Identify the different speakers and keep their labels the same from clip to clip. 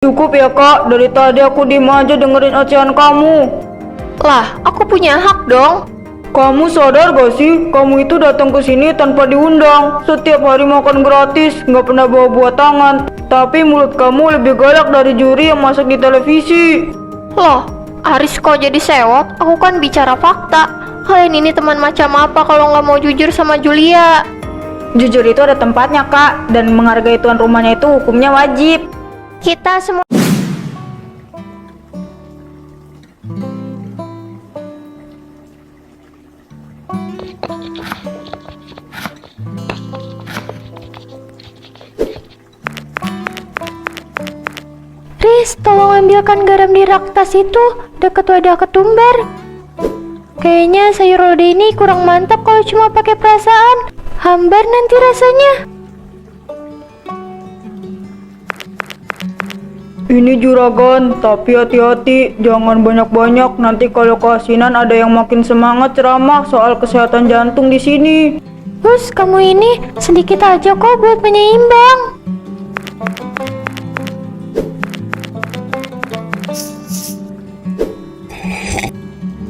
Speaker 1: Cukup ya kak, dari tadi aku diem aja dengerin ocehan kamu.
Speaker 2: Lah, aku punya hak dong.
Speaker 1: Kamu sadar gak sih, kamu itu datang ke sini tanpa diundang. Setiap hari makan gratis, nggak pernah bawa buah tangan. Tapi mulut kamu lebih galak dari juri yang masak di televisi.
Speaker 2: Loh, Aris kok jadi sewot? Aku kan bicara fakta. Kalian ini teman macam apa kalau nggak mau jujur sama Julia?
Speaker 1: Jujur itu ada tempatnya kak, dan menghargai tuan rumahnya itu hukumnya wajib.
Speaker 2: Kita semua Riz, tolong ambilkan garam di rak tas itu, dekat wadah ketumbar. Kayaknya sayur lodeh ini kurang mantap kalau cuma pakai perasaan. Hambar nanti rasanya.
Speaker 1: Ini juragan, tapi hati-hati, jangan banyak-banyak. Nanti kalau keasinan ada yang makin semangat ceramah soal kesehatan jantung di sini.
Speaker 2: Terus kamu ini sedikit aja kok buat penyeimbang.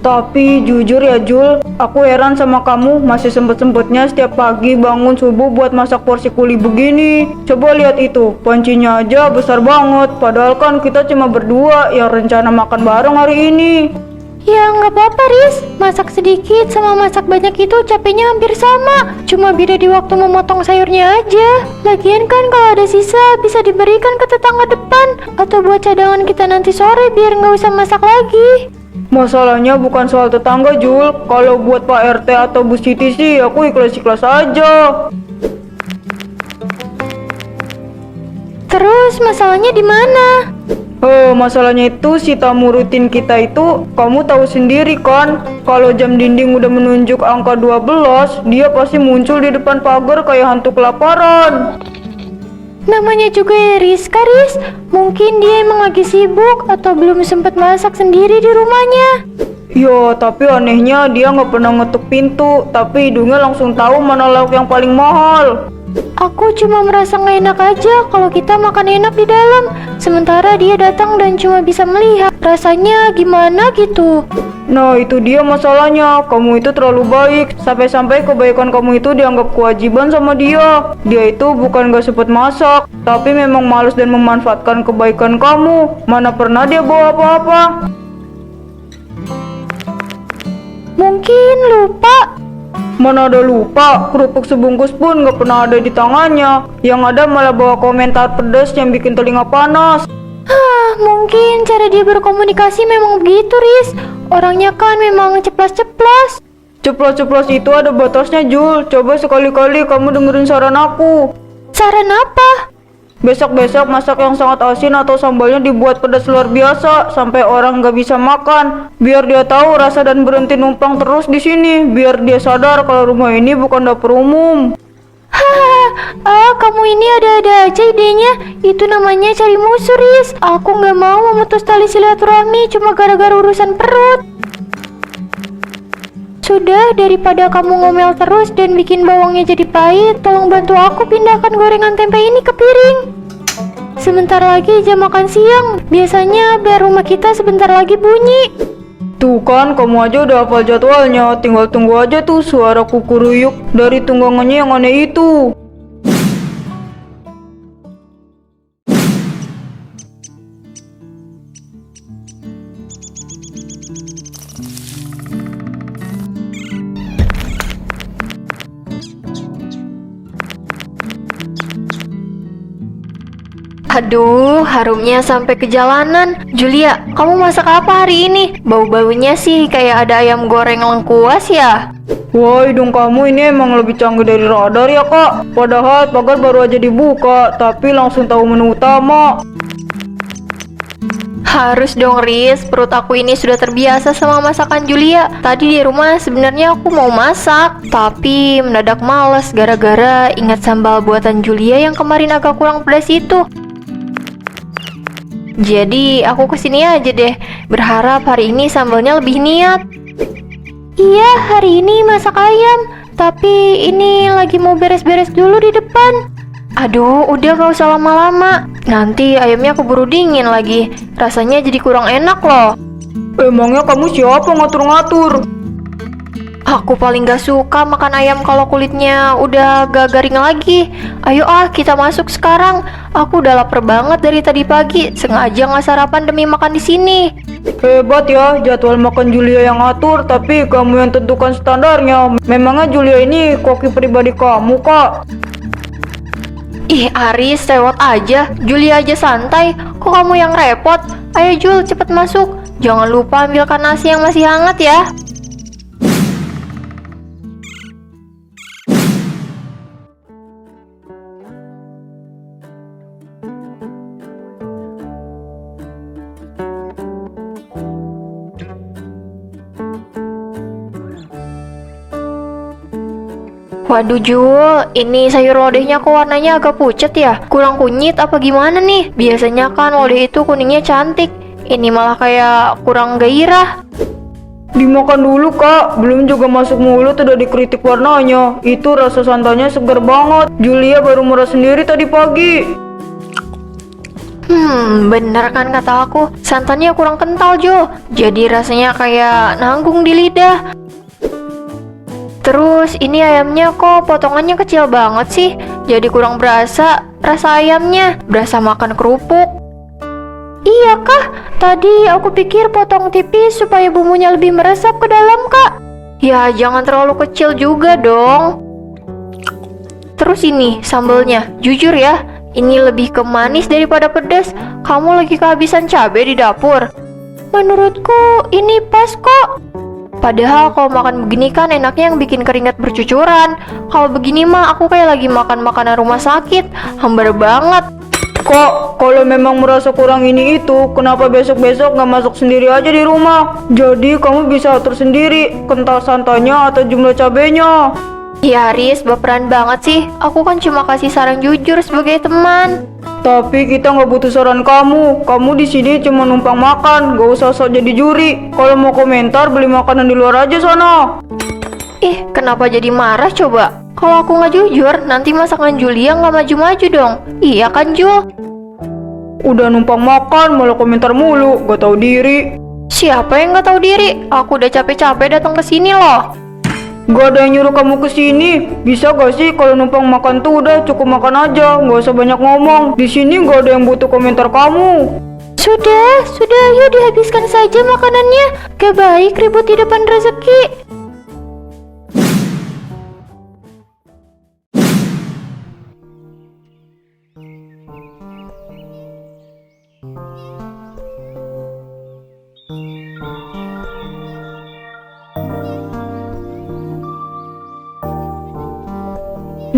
Speaker 1: Tapi jujur ya Jul, aku heran sama kamu masih sempet-sempetnya setiap pagi bangun subuh buat masak porsi kuli begini. Coba lihat itu, pancinya aja besar banget. Padahal kan kita cuma berdua yang rencana makan bareng hari ini.
Speaker 2: Ya nggak apa-apa Riz, masak sedikit sama masak banyak itu capeknya hampir sama. Cuma beda di waktu memotong sayurnya aja. Lagian kan kalau ada sisa bisa diberikan ke tetangga depan, atau buat cadangan kita nanti sore biar nggak usah masak lagi.
Speaker 1: Masalahnya bukan soal tetangga Jul. Kalau buat Pak RT atau Bu Siti sih aku ikhlas-ikhlas aja.
Speaker 2: Terus masalahnya di mana?
Speaker 1: Masalahnya itu si tamu rutin kita itu, kamu tahu sendiri kan, kalau jam dinding udah menunjuk angka 12, dia pasti muncul di depan pagar kayak hantu kelaparan.
Speaker 2: Namanya juga Rizka, Riz. Mungkin dia emang lagi sibuk atau belum sempat masak sendiri di rumahnya.
Speaker 1: Ya, tapi anehnya dia nggak pernah ngetuk pintu, tapi hidungnya langsung tahu mana lauk yang paling mahal.
Speaker 2: Aku cuma merasa nggak enak aja kalau kita makan enak di dalam, sementara dia datang dan cuma bisa melihat. Rasanya gimana gitu?
Speaker 1: Nah, itu dia masalahnya. Kamu itu terlalu baik, sampai-sampai kebaikan kamu itu dianggap kewajiban sama dia. Dia itu bukan gak sempet masak, tapi memang malas dan memanfaatkan kebaikan kamu. Mana pernah dia bawa apa-apa?
Speaker 2: Mungkin lupa.
Speaker 1: Mana ada lupa, kerupuk sebungkus pun gak pernah ada di tangannya. Yang ada malah bawa komentar pedas yang bikin telinga panas.
Speaker 2: Mungkin cara dia berkomunikasi memang begitu, Riz. Orangnya kan memang ceplas-ceplos.
Speaker 1: Ceplos-ceplos itu ada batasnya, Jul. Coba sekali-kali kamu dengerin saran aku.
Speaker 2: Saran apa?
Speaker 1: Besok-besok masak yang sangat asin atau sambalnya dibuat pedas luar biasa sampai orang gak bisa makan. Biar dia tahu rasa dan berhenti numpang terus di sini. Biar dia sadar kalau rumah ini bukan dapur umum.
Speaker 2: Kamu ini ada-ada aja idenya. Itu namanya cari musuh, Riz. Aku nggak mau memutus tali silaturahmi cuma gara-gara urusan perut. Sudah, daripada kamu ngomel terus dan bikin bawangnya jadi pahit, tolong bantu aku pindahkan gorengan tempe ini ke piring. Sebentar lagi jam makan siang. Biasanya bel rumah kita sebentar lagi bunyi.
Speaker 1: Tuh kan, kamu aja udah hafal jadwalnya. Tinggal tunggu aja tuh suara kukuruyuk dari tunggangannya yang aneh itu.
Speaker 2: Aduh, harumnya sampai ke jalanan. Julia, kamu masak apa hari ini? Bau-baunya sih kayak ada ayam goreng lengkuas ya.
Speaker 1: Wah, hidung kamu ini emang lebih canggih dari radar ya kak. Padahal pagar baru aja dibuka, tapi langsung tahu menu utama.
Speaker 2: Harus dong, Riz. Perut aku ini sudah terbiasa sama masakan Julia. Tadi di rumah sebenarnya aku mau masak, tapi mendadak males gara-gara ingat sambal buatan Julia yang kemarin agak kurang pedas itu. Jadi aku kesini aja deh, berharap hari ini sambalnya lebih niat. Iya, hari ini masak ayam, tapi ini lagi mau beres-beres dulu di depan. Aduh, udah gak usah lama-lama. Nanti ayamnya keburu dingin lagi. Rasanya jadi kurang enak loh.
Speaker 1: Emangnya kamu siapa ngatur-ngatur?
Speaker 2: Aku paling gak suka makan ayam kalau kulitnya udah gak garing lagi. Ayo kita masuk sekarang. Aku udah lapar banget dari tadi pagi. Sengaja gak sarapan demi makan di sini.
Speaker 1: Hebat ya, jadwal makan Julia yang ngatur, tapi kamu yang tentukan standarnya. Memangnya Julia ini koki pribadi kamu, Kak?
Speaker 2: Ih Aris, lewat aja. Julia aja santai. Kok kamu yang repot? Ayo Jul, cepet masuk. Jangan lupa ambilkan nasi yang masih hangat ya. Waduh Jul, ini sayur lodehnya kok warnanya agak pucat ya? Kurang kunyit apa gimana nih? Biasanya kan lodeh itu kuningnya cantik. Ini malah kayak kurang gairah.
Speaker 1: Dimakan dulu, Kak. Belum juga masuk mulut udah dikritik warnanya. Itu rasa santannya segar banget. Julia baru murah sendiri tadi pagi.
Speaker 2: Bener kan kata aku. Santannya kurang kental Jo. Jadi rasanya kayak nanggung di lidah. Terus ini ayamnya kok potongannya kecil banget sih. Jadi kurang berasa rasa ayamnya. Berasa makan kerupuk. Iya kah? Tadi aku pikir potong tipis supaya bumbunya lebih meresap ke dalam kak. Ya jangan terlalu kecil juga dong. Terus ini sambelnya. Jujur ya, ini lebih ke manis daripada pedas. Kamu lagi kehabisan cabai di dapur. Menurutku ini pas kok. Padahal kalau makan begini kan enaknya yang bikin keringat bercucuran. Kalau begini mah aku kayak lagi makan makanan rumah sakit. Hambar banget.
Speaker 1: Kak, kalau memang merasa kurang ini itu, kenapa besok-besok nggak masak sendiri aja di rumah? Jadi kamu bisa atur sendiri kental santannya atau jumlah cabenya.
Speaker 2: Ya Riz, baperan banget sih. Aku kan cuma kasih saran jujur sebagai teman.
Speaker 1: Tapi kita nggak butuh saran kamu. Kamu di sini cuma numpang makan, gak usah sok jadi juri. Kalau mau komentar, beli makanan di luar aja sana.
Speaker 2: Ih, kenapa jadi marah coba? Kalau aku nggak jujur, nanti masakan Julia nggak maju-maju dong. Iya kan Jul?
Speaker 1: Udah numpang makan, malah komentar mulu, gak tahu diri.
Speaker 2: Siapa yang nggak tahu diri? Aku udah capek-capek datang ke sini loh.
Speaker 1: Gak ada yang nyuruh kamu kesini. Bisa gak sih kalau numpang makan tuh udah cukup makan aja, gak usah banyak ngomong. Di sini gak ada yang butuh komentar kamu.
Speaker 2: Sudah, yuk dihabiskan saja makanannya. Gak baik ribut di depan rezeki.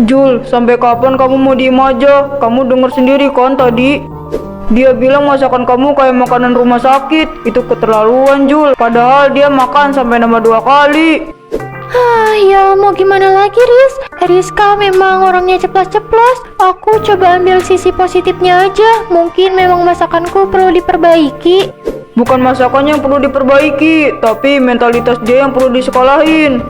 Speaker 1: Jul, sampai kapan kamu mau diem aja? Kamu denger sendiri kan tadi? Dia bilang masakan kamu kayak makanan rumah sakit. Itu keterlaluan Jul. Padahal dia makan sampai nambah 2 kali.
Speaker 2: Ya mau gimana lagi Riz? Rizka memang orangnya ceplas-ceplos. Aku coba ambil sisi positifnya aja. Mungkin memang masakanku perlu diperbaiki.
Speaker 1: Bukan masakannya yang perlu diperbaiki, tapi mentalitas dia yang perlu disekolahin.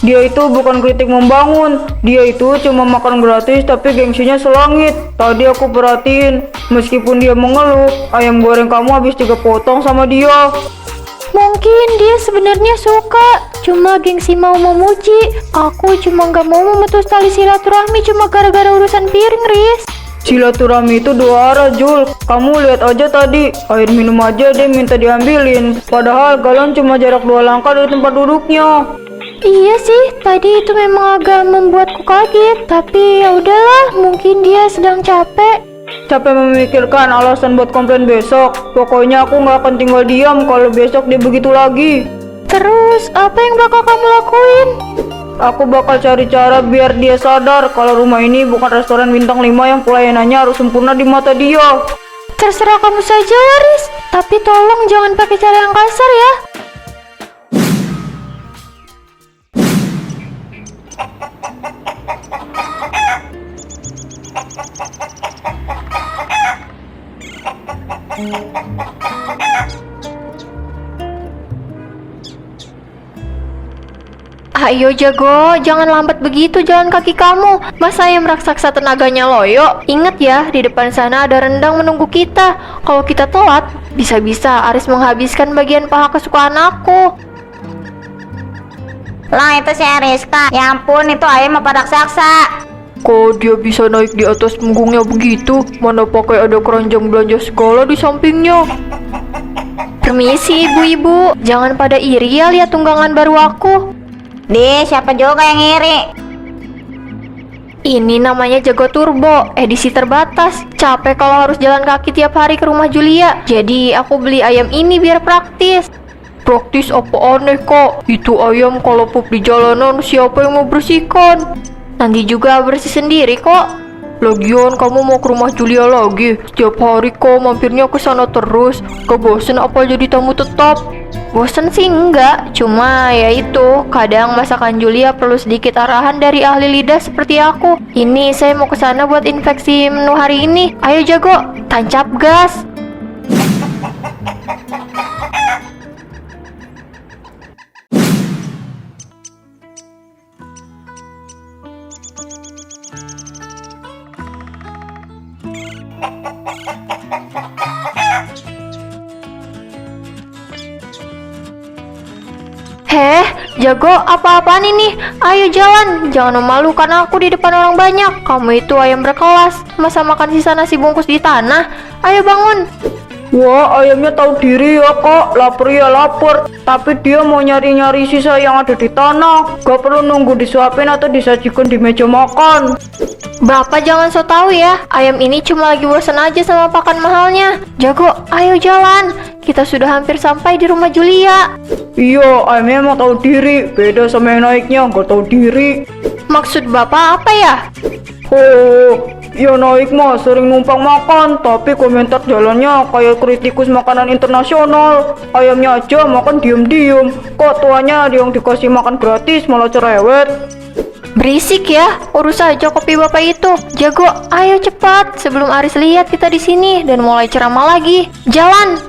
Speaker 1: Dia itu bukan kritik membangun. Dia itu cuma makan gratis tapi gengsinya selangit. Tadi aku perhatiin, meskipun dia mengeluh, ayam goreng kamu habis 3 potong sama dia.
Speaker 2: Mungkin dia sebenarnya suka, cuma gengsi mau memuji. Aku cuma gak mau memutus tali silaturahmi cuma gara-gara urusan piring, Riz.
Speaker 1: Silaturahmi itu 2 arah, Jul. Kamu lihat aja tadi, air minum aja dia minta diambilin. Padahal galon cuma jarak 2 langkah dari tempat duduknya.
Speaker 2: Iya sih, tadi itu memang agak membuatku kaget. Tapi ya udahlah, mungkin dia sedang capek.
Speaker 1: Capek memikirkan alasan buat komplain besok. Pokoknya aku nggak akan tinggal diam kalau besok dia begitu lagi.
Speaker 2: Terus, apa yang bakal kamu lakuin?
Speaker 1: Aku bakal cari cara biar dia sadar kalau rumah ini bukan restoran bintang 5 yang pelayanannya harus sempurna di mata dia.
Speaker 2: Terserah kamu saja, Waris. Tapi tolong jangan pakai cara yang kasar ya. Ayo Jago, jangan lambat begitu jalan kaki kamu. Masa ayam raksasa tenaganya loyo? Ingat ya, di depan sana ada rendang menunggu kita. Kalau kita telat, bisa-bisa Aris menghabiskan bagian paha kesukaan aku.
Speaker 3: Lah itu si Rizka. Ya ampun, itu ayam apa raksasa?
Speaker 1: Kok dia bisa naik di atas punggungnya begitu? Mana pakai ada keranjang belanja segala di sampingnya?
Speaker 2: Permisi ibu-ibu, jangan pada iri ya lihat tunggangan baru aku.
Speaker 3: Siapa juga yang ngiri?
Speaker 2: Ini namanya Jago Turbo, edisi terbatas. Capek kalau harus jalan kaki tiap hari ke rumah Julia. Jadi aku beli ayam ini biar praktis.
Speaker 1: Praktis apa aneh kak? Itu ayam kalau pup di jalanan siapa yang mau bersihkan?
Speaker 2: Nanti juga bersih sendiri kok.
Speaker 1: Lagian kamu mau ke rumah Julia lagi? Setiap hari kok mampirnya ke sana terus. Gak bosen apa jadi tamu tetap?
Speaker 2: Bosen sih enggak, cuma ya itu, kadang masakan Julia perlu sedikit arahan dari ahli lidah seperti aku. Ini saya mau ke sana buat infeksi menu hari ini. Ayo Jago, tancap gas. Heh, Jago, apa-apaan ini? Ayo jalan, jangan memalukan aku di depan orang banyak. Kamu itu ayam berkelas, masa makan sisa nasi bungkus di tanah? Ayo bangun.
Speaker 1: Wah, ayamnya tahu diri ya kak, lapar ya lapar. Tapi dia mau nyari-nyari sisa yang ada di tanah. Gak perlu nunggu disuapin atau disajikan di meja makan.
Speaker 2: Bapak jangan so tau ya, ayam ini cuma lagi bosan aja sama pakan mahalnya. Jago, ayo jalan, kita sudah hampir sampai di rumah Julia.
Speaker 1: Iya, ayamnya emang tahu diri. Beda sama yang naiknya, gak tahu diri.
Speaker 2: Maksud bapak apa ya?
Speaker 1: Oh, ya naik mah sering numpang makan, tapi komentar jalannya kayak kritikus makanan internasional. Ayamnya aja makan diem-diem, kok tuanya yang dikasih makan gratis malah cerewet.
Speaker 2: Berisik ya, urus aja kopi bapak itu. Jago, ayo cepat sebelum Aris lihat kita di sini dan mulai ceramah lagi. Jalan.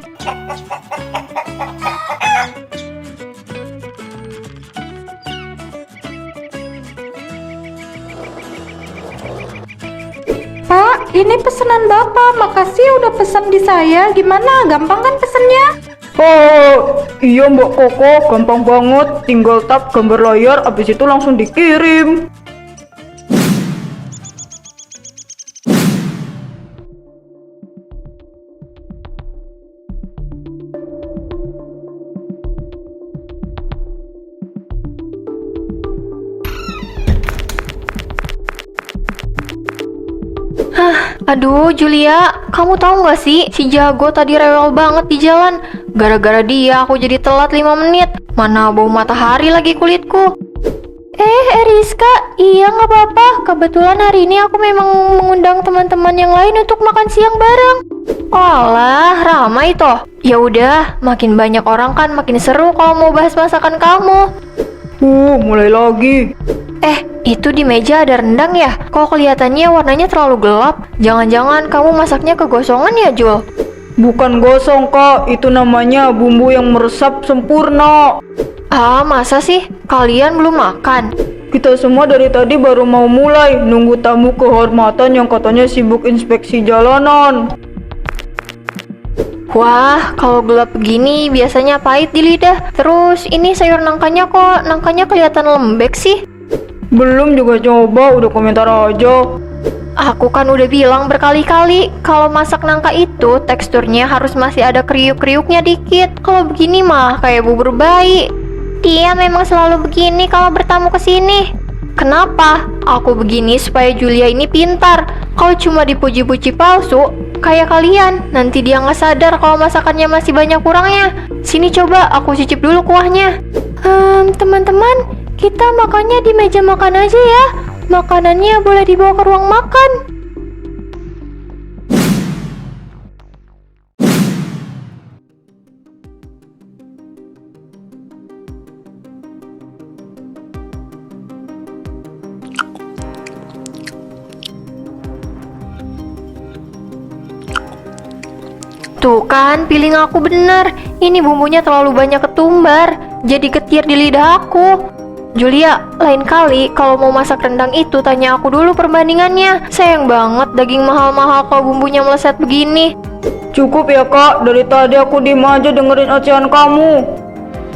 Speaker 4: Pak, ini pesanan Bapak. Makasih udah pesan di saya. Gimana? Gampang kan pesennya?
Speaker 1: Oh, iya Mbak Koko, gampang banget. Tinggal tap gambar layar, abis itu langsung dikirim.
Speaker 2: Aduh, Julia, kamu tahu nggak sih, si Jago tadi rewel banget di jalan. Gara-gara dia aku jadi telat 5 menit. Mana bau matahari lagi kulitku. Rizka, iya nggak apa-apa. Kebetulan hari ini aku memang mengundang teman-teman yang lain untuk makan siang bareng. Alah, ramai toh. Ya udah, makin banyak orang kan makin seru kalau mau bahas masakan kamu.
Speaker 1: Mulai lagi.
Speaker 2: Itu di meja ada rendang ya? Kok kelihatannya warnanya terlalu gelap? Jangan-jangan kamu masaknya kegosongan ya, Jul?
Speaker 1: Bukan gosong kak, itu namanya bumbu yang meresap sempurna.
Speaker 2: Ah, masa sih? Kalian belum makan?
Speaker 1: Kita semua dari tadi baru mau mulai, nunggu tamu kehormatan yang katanya sibuk inspeksi jalanan.
Speaker 2: Wah, kalau gelap begini biasanya pahit di lidah. Terus ini sayur nangkanya kok, nangkanya kelihatan lembek sih.
Speaker 1: Belum juga coba, udah komentar aja.
Speaker 2: Aku kan udah bilang berkali-kali, kalau masak nangka itu teksturnya harus masih ada kriuk-kriuknya dikit. Kalau begini mah kayak bubur bayi. Dia memang selalu begini kalau bertamu ke sini. Kenapa? Aku begini supaya Julia ini pintar. Kalau cuma dipuji-puji palsu, kayak kalian, nanti dia nggak sadar kalau masakannya masih banyak kurangnya. Sini coba, aku cicip dulu kuahnya. Teman-teman, kita makannya di meja makan aja ya. Makanannya boleh dibawa ke ruang makan. Tuh kan, feeling aku bener. Ini bumbunya terlalu banyak ketumbar, jadi getir di lidah aku. Julia, lain kali kalau mau masak rendang itu tanya aku dulu perbandingannya. Sayang banget daging mahal-mahal kalau bumbunya meleset begini.
Speaker 1: Cukup ya kak, dari tadi aku diem aja dengerin ocehan kamu.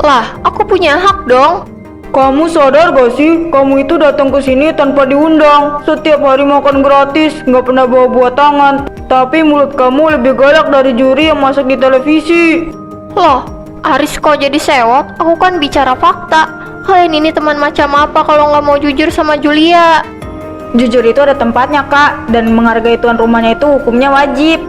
Speaker 2: Lah, aku punya hak dong.
Speaker 1: Kamu sadar gak sih, kamu itu datang ke sini tanpa diundang. Setiap hari makan gratis, nggak pernah bawa buah tangan. Tapi mulut kamu lebih galak dari juri yang masak di televisi.
Speaker 2: Loh, Aris kok jadi sewot? Aku kan bicara fakta. Kalian ini teman macam apa kalau nggak mau jujur sama Julia?
Speaker 3: Jujur itu ada tempatnya kak, dan menghargai tuan rumahnya itu hukumnya wajib.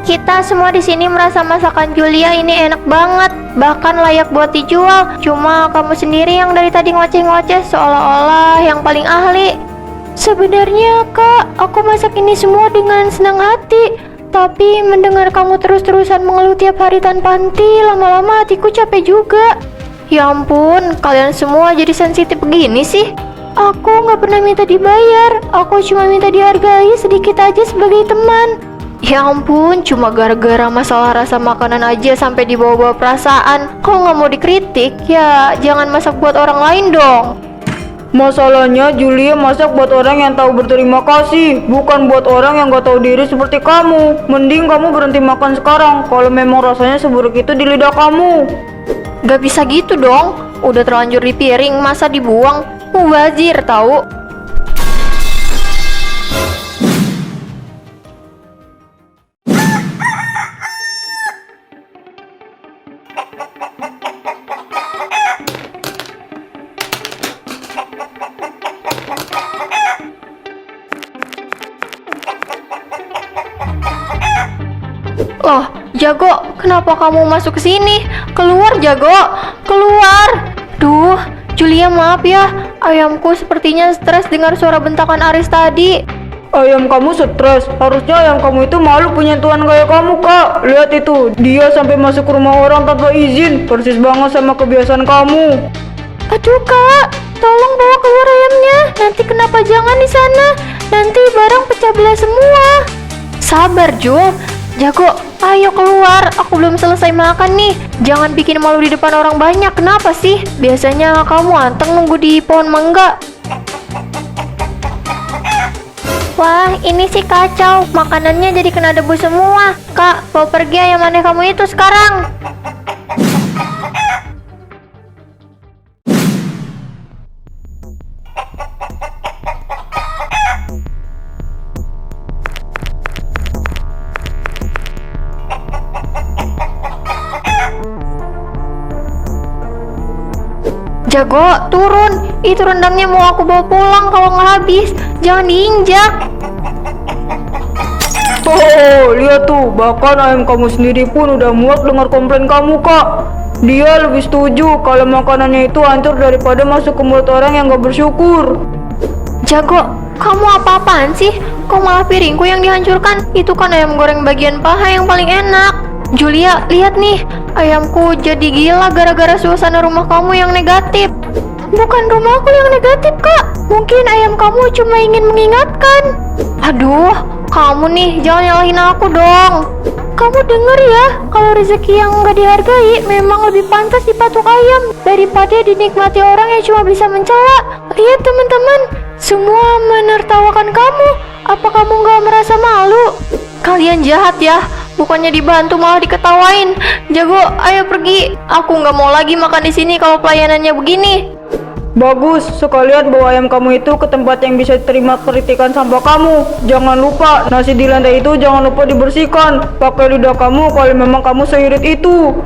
Speaker 2: Kita semua di sini merasa masakan Julia ini enak banget, bahkan layak buat dijual. Cuma kamu sendiri yang dari tadi ngoceh-ngoceh seolah-olah yang paling ahli. Sebenarnya kak, aku masak ini semua dengan senang hati. Tapi mendengar kamu terus-terusan mengeluh tiap hari tanpa henti, lama-lama hatiku capek juga. Ya ampun, kalian semua jadi sensitif begini sih. Aku nggak pernah minta dibayar, aku cuma minta dihargai sedikit aja sebagai teman. Ya ampun, cuma gara-gara masalah rasa makanan aja sampai dibawa-bawa perasaan. Kalau nggak mau dikritik, ya jangan masak buat orang lain dong.
Speaker 1: Masalahnya Julia masak buat orang yang tahu berterima kasih, bukan buat orang yang gak tahu diri seperti kamu. Mending kamu berhenti makan sekarang, kalau memang rasanya seburuk itu di lidah kamu.
Speaker 2: Gak bisa gitu dong, udah terlanjur di piring, masa dibuang? Mubazir tahu. Loh, Jago, kenapa kamu masuk ke sini? Keluar, Jago, keluar. Duh, Julia maaf ya, ayamku sepertinya stres dengar suara bentakan Aris tadi.
Speaker 1: Ayam kamu stres, harusnya ayam kamu itu malu punya tuan kayak kamu kak. Lihat itu, dia sampai masuk ke rumah orang tanpa izin, persis banget sama kebiasaan kamu.
Speaker 2: Aduh kak, tolong bawa keluar ayamnya, nanti kena pajangan di sana, nanti barang pecah belah semua. Sabar Jul, Jago, ayo keluar, aku belum selesai makan nih. Jangan bikin malu di depan orang banyak, kenapa sih? Biasanya kamu anteng nunggu di pohon mangga. Wah, ini sih kacau, makanannya jadi kena debu semua. Kak, bawa pergi ayam aneh kamu itu sekarang. Jago, turun. Itu rendangnya mau aku bawa pulang kalau nggak habis. Jangan diinjak.
Speaker 1: Oh, lihat tuh, bahkan ayam kamu sendiri pun udah muak dengar komplain kamu kak. Dia lebih setuju kalau makanannya itu hancur daripada masuk ke mulut orang yang gak bersyukur.
Speaker 2: Jago, kamu apa-apaan sih? Kok malah piringku yang dihancurkan? Itu kan ayam goreng bagian paha yang paling enak. Julia, lihat nih, ayamku jadi gila gara-gara suasana rumah kamu yang negatif. Bukan rumahku yang negatif, Kak. Mungkin ayam kamu cuma ingin mengingatkan. Aduh, kamu nih, jangan nyalahin aku dong. Kamu denger ya, kalau rezeki yang nggak dihargai memang lebih pantas dipatuk ayam daripada dinikmati orang yang cuma bisa mencela. Lihat teman-teman, semua menertawakan kamu. Apa kamu nggak merasa malu? Kalian jahat ya, bukannya dibantu malah diketawain. Jago, ayo pergi. Aku nggak mau lagi makan di sini kalau pelayanannya begini.
Speaker 1: Bagus, sekalian bawa ayam kamu itu ke tempat yang bisa terima kritikan sampah kamu. Jangan lupa, nasi di lantai itu jangan lupa dibersihkan. Pakai lidah kamu kalau memang kamu seirit itu.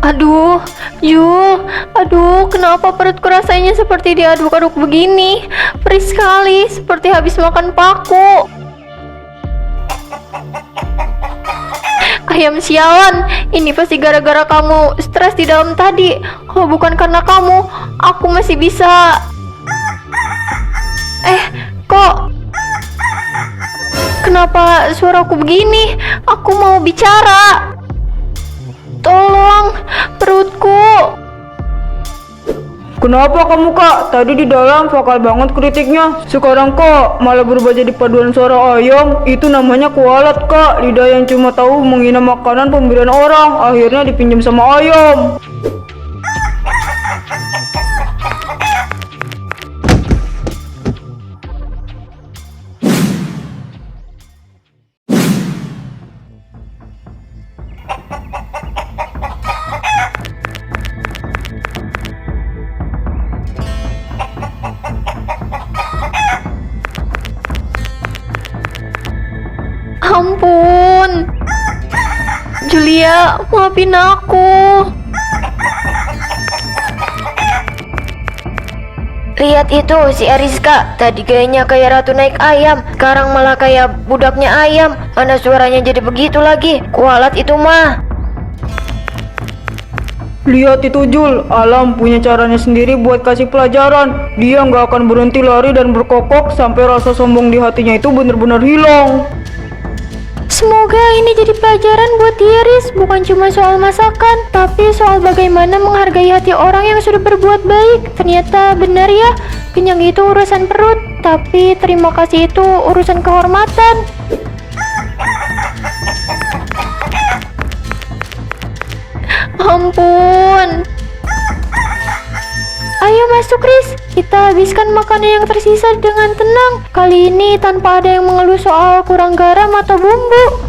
Speaker 2: Aduh, Yul, aduh, kenapa perutku rasanya seperti diaduk-aduk begini? Perih sekali, seperti habis makan paku. Ayam sialan, ini pasti gara-gara kamu stres di dalam tadi. Kalau bukan karena kamu, aku masih bisa. Kok? Kenapa suaraku begini? Aku mau bicara. Tolong, perutku.
Speaker 1: Kenapa kamu kak? Tadi di dalam vokal banget kritiknya. Sekarang kok malah berubah jadi paduan suara ayam. Itu namanya kualat kak. Lidah yang cuma tahu menghina makanan pemberian orang. Akhirnya dipinjam sama ayam.
Speaker 2: Ampun. Julia, maafin aku. Lihat itu si Ariska. Tadi gayanya kayak ratu naik ayam, sekarang malah kayak budaknya ayam. Mana suaranya jadi begitu lagi? Kualat itu mah.
Speaker 1: Lihat itu Jul, Alam punya caranya sendiri buat kasih pelajaran. Dia nggak akan berhenti lari dan berkokok sampai rasa sombong di hatinya itu benar-benar hilang.
Speaker 2: Semoga ini jadi pelajaran buat dia, Riz. Bukan cuma soal masakan, tapi soal bagaimana menghargai hati orang yang sudah berbuat baik. Ternyata benar ya, kenyang itu urusan perut, tapi terima kasih itu urusan kehormatan. Ampun. Ayo masuk, Riz. Kita habiskan makanan yang tersisa dengan tenang. Kali ini tanpa ada yang mengeluh soal kurang garam atau bumbu.